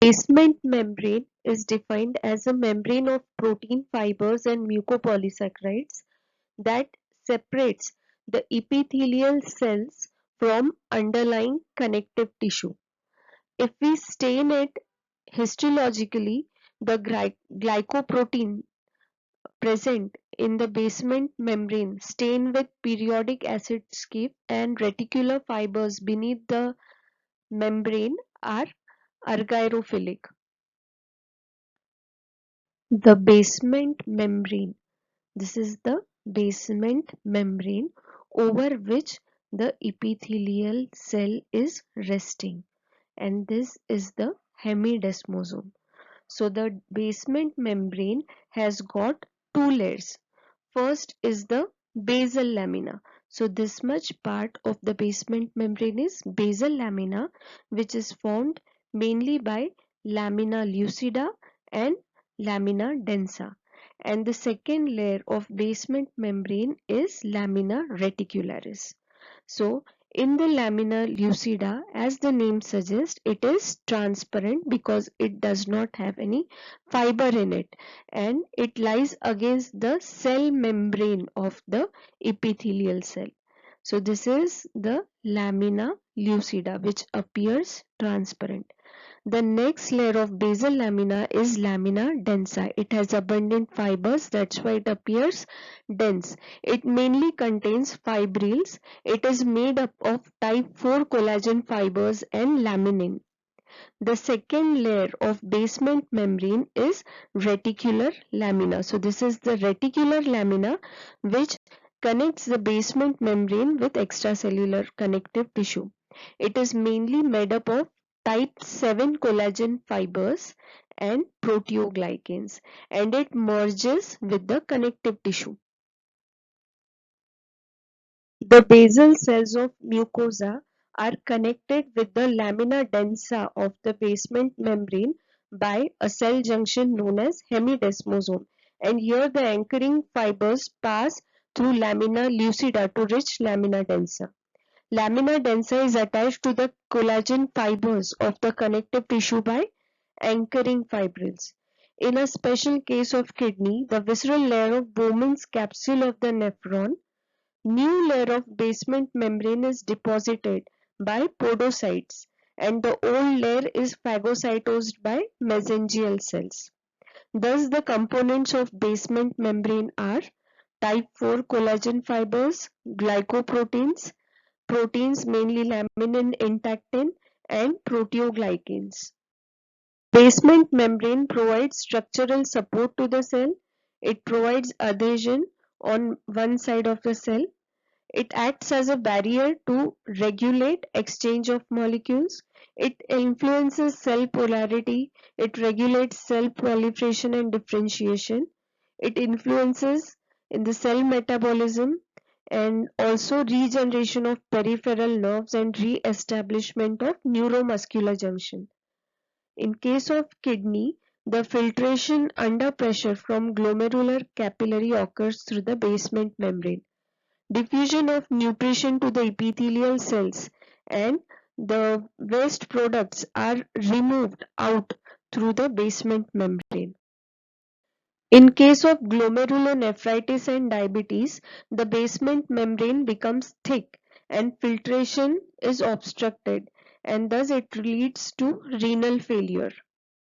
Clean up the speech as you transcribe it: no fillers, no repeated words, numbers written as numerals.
Basement membrane is defined as a membrane of protein fibers and mucopolysaccharides that separates the epithelial cells from underlying connective tissue. If we stain it histologically, the glycoprotein present in the basement membrane stain with periodic acid scape and reticular fibers beneath the membrane are argyrophilic. The basement membrane. This is the basement membrane over which the epithelial cell is resting, and this is the hemidesmosome. So the basement membrane has got two layers. First is the basal lamina. So this much part of the basement membrane is basal lamina, which is formed mainly by lamina lucida and lamina densa. And the second layer of basement membrane is lamina reticularis. So in the lamina lucida, as the name suggests, it is transparent because it does not have any fiber in it, and it lies against the cell membrane of the epithelial cell. So this is the lamina lucida, which appears transparent. The next layer of basal lamina is lamina densa. It has abundant fibers, that's why it appears dense. It mainly contains fibrils. It is made up of type 4 collagen fibers and laminin. The second layer of basement membrane is reticular lamina. So this is the reticular lamina which connects the basement membrane with extracellular connective tissue. It is mainly made up of type 7 collagen fibers and proteoglycans, and it merges with the connective tissue. The basal cells of mucosa are connected with the lamina densa of the basement membrane by a cell junction known as hemidesmosome, and here the anchoring fibers pass through lamina lucida to reach lamina densa. Lamina densa is attached to the collagen fibers of the connective tissue by anchoring fibrils. In a special case of kidney, the visceral layer of Bowman's capsule of the nephron, new layer of basement membrane is deposited by podocytes, and the old layer is phagocytosed by mesangial cells. Thus, the components of basement membrane are type 4 collagen fibers, glycoproteins, proteins mainly laminin intactin, and proteoglycans. Basement membrane provides structural support to the cell. It provides adhesion on one side of the cell. It acts as a barrier to regulate exchange of molecules. It influences cell polarity. It regulates cell proliferation and differentiation. It influences in the cell metabolism and also regeneration of peripheral nerves and re-establishment of neuromuscular junction. In case of kidney, the filtration under pressure from glomerular capillary occurs through the basement membrane. Diffusion of nutrition to the epithelial cells and the waste products are removed out through the basement membrane. In case of glomerulonephritis and diabetes, the basement membrane becomes thick and filtration is obstructed, and thus it leads to renal failure.